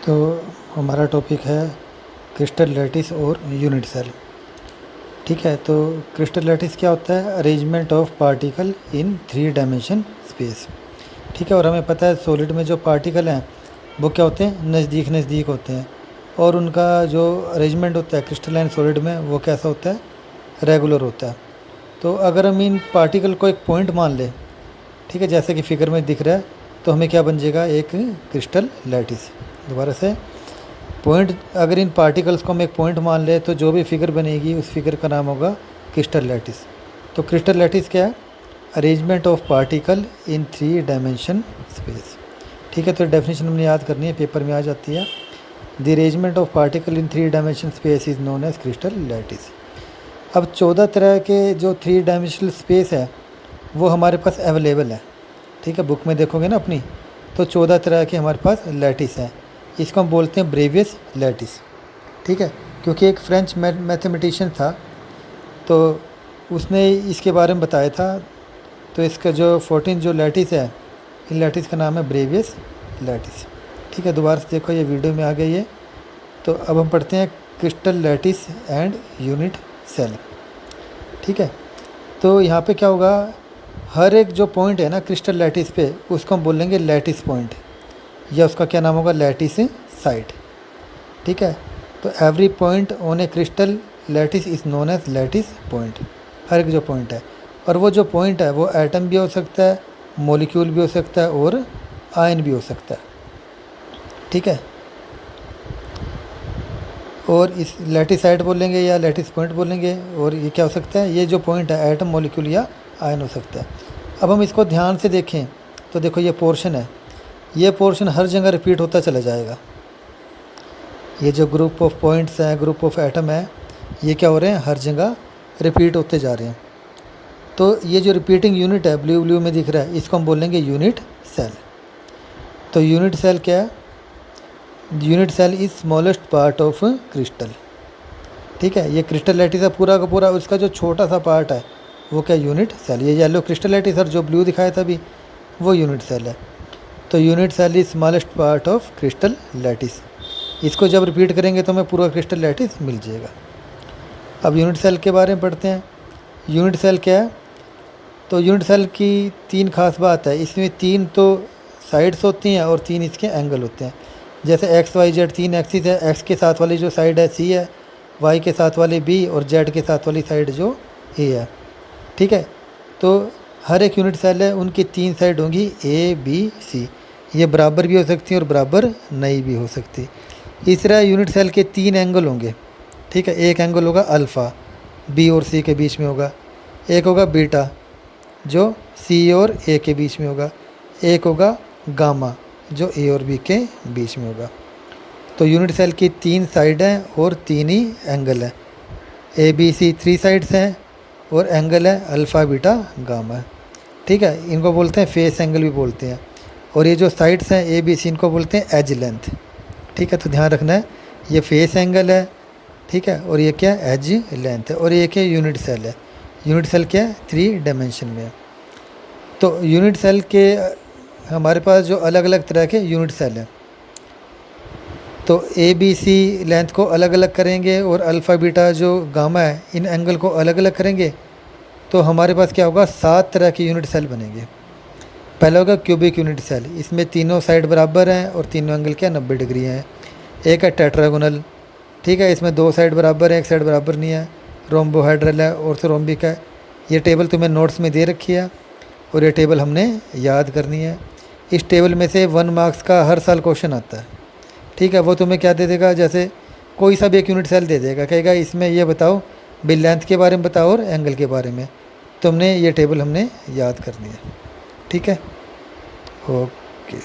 तो हमारा टॉपिक है क्रिस्टल लैटिस और यूनिट सेल। ठीक है, तो क्रिस्टल लैटिस क्या होता है? Arrangement of particle in 3 dimension space. ठीक है, और हमें पता है सॉलिड में जो पार्टिकल हैं वो क्या होते हैं? नज़दीक नज़दीक होते हैं, और उनका जो अरेंजमेंट होता है क्रिस्टलाइन सॉलिड में वो कैसा होता है? रेगुलर होता है। तो अगर हम इन पार्टिकल को एक पॉइंट मान लें, ठीक है, जैसे कि फिगर में दिख रहा है, तो हमें क्या बन जाएगा? एक क्रिस्टल लैटिस। दोबारा से, पॉइंट, अगर इन पार्टिकल्स को हम एक पॉइंट मान ले तो जो भी फिगर बनेगी उस फिगर का नाम होगा क्रिस्टल लैटिस। तो क्रिस्टल लैटिस क्या है? Arrangement of particle in 3 dimension space. ठीक है, तो डेफिनेशन हमने याद करनी है, पेपर में आ जाती है। The arrangement of particle in 3 dimension space is known as crystal lattice. अब 14 तरह के जो 3 डायमेंशनल स्पेस है वो हमारे पास अवेलेबल है। ठीक है, बुक में देखोगे ना अपनी, तो 14 तरह के हमारे पास लैटिस हैं। इसको हम बोलते हैं ब्रेवियस लैटिस। ठीक है, क्योंकि एक फ्रेंच मैथमेटिशियन था, तो उसने इसके बारे में बताया था। तो इसका जो 14 जो लैटिस है, इन लैटिस का नाम है ब्रेवियस लैटिस। ठीक है, दोबारा से देखो, ये वीडियो में आ गई है। तो अब हम पढ़ते हैं crystal lattice and unit cell. ठीक है, तो यहाँ पे क्या होगा? हर एक जो पॉइंट है ना क्रिस्टल लैटिस पे, उसको हम बोलेंगे लैटिस पॉइंट, या उसका क्या नाम होगा? Lattice site. ठीक है, तो every point on a crystal lattice is known as lattice point. हर एक जो पॉइंट है, और वो जो पॉइंट है वो एटम भी हो सकता है, मॉलिक्यूल भी हो सकता है, और आयन भी हो सकता है। ठीक है, और इस लैटिस साइट बोलेंगे या लैटिस पॉइंट बोलेंगे। और ये क्या हो सकता है? ये जो पॉइंट है एटम, मॉलिक्यूल या आयन हो सकता है। अब हम इसको ध्यान से देखें तो देखो, ये पोर्शन है, ये पोर्शन हर जगह रिपीट होता चला जाएगा। ये जो ग्रुप ऑफ पॉइंट्स हैं, ग्रुप ऑफ एटम है, ये क्या हो रहे हैं? हर जगह रिपीट होते जा रहे हैं। तो ये जो रिपीटिंग यूनिट है, ब्लू ब्लू में दिख रहा है, इसको हम बोलेंगे यूनिट सेल। तो यूनिट सेल क्या है? Unit cell is smallest part of crystal. ठीक है, ये क्रिस्टल लैटिस है पूरा का पूरा, उसका जो छोटा सा पार्ट है वो क्या? Unit cell. ये येलो क्रिस्टल लैटिस और जो ब्लू दिखाया था अभी, वो यूनिट सेल है। तो unit cell is smallest part of crystal lattice. इसको जब रिपीट करेंगे तो हमें पूरा क्रिस्टल लैटिस मिल जाएगा। अब यूनिट सेल के बारे में पढ़ते हैं। यूनिट सेल क्या है? तो यूनिट सेल की 3 खास बात है। इसमें 3 तो साइड्स होती हैं और 3 इसके एंगल होते हैं। जैसे एक्स वाई जेड 3 एक्सिस है, एक्स के साथ वाली जो साइड है सी है, वाई के साथ वाली बी, और जेड के साथ वाली साइड जो ए है। ठीक है, तो हर एक यूनिट सेल है, उनकी 3 साइड होंगी, ए बी सी। ये बराबर भी हो सकती हैं और बराबर नहीं भी हो सकती। इस तरह यूनिट सेल के 3 एंगल होंगे। ठीक है, एक एंगल होगा अल्फ़ा, बी और सी के बीच में होगा। एक होगा बीटा, जो सी और ए के बीच में होगा। एक होगा गामा, जो ए और बी के बीच में होगा। तो यूनिट सेल की 3 साइड हैं और 3 ही एंगल हैं। ए बी सी 3 साइड्स हैं और एंगल है अल्फ़ा बीटा गामा। ठीक है, इनको बोलते हैं फेस एंगल भी बोलते हैं। और ये जो साइड्स हैं ए बी सी, इनको बोलते हैं एज लेंथ। ठीक है, तो ध्यान रखना है, ये फेस एंगल है। ठीक है, और ये क्या है? एज लेंथ है। और ये क्या? यूनिट सेल है। यूनिट सेल क्या है? 3 डायमेंशन में है। तो यूनिट सेल के हमारे पास जो अलग अलग तरह के यूनिट सेल हैं, तो ए बी सी लेंथ को अलग अलग करेंगे और अल्फ़ा बीटा जो गामा है, इन एंगल को अलग अलग करेंगे, तो हमारे पास क्या होगा? 7 तरह के यूनिट सेल बनेंगे। पहला होगा क्यूबिक यूनिट सेल। इसमें तीनों साइड बराबर हैं और तीनों एंगल क्या? 90 डिग्री हैं। एक है टेट्रागोनल। ठीक है, इसमें 2 साइड बराबर है, एक साइड बराबर नहीं है। रोम्बोहेड्रल है, ऑर्थोरोम्बिक है। ये टेबल तुम्हें नोट्स में दे रखी है और ये टेबल हमने याद करनी है। इस टेबल में से 1 मार्क्स का हर साल क्वेश्चन आता है। ठीक है, वो तुम्हें क्या दे देगा? जैसे कोई सा भी एक यूनिट सेल दे देगा, कहेगा इसमें ये बताओ, बिल लेंथ के बारे में बताओ और एंगल के बारे में। तुमने ये टेबल हमने याद करनी है। ठीक है, ओके।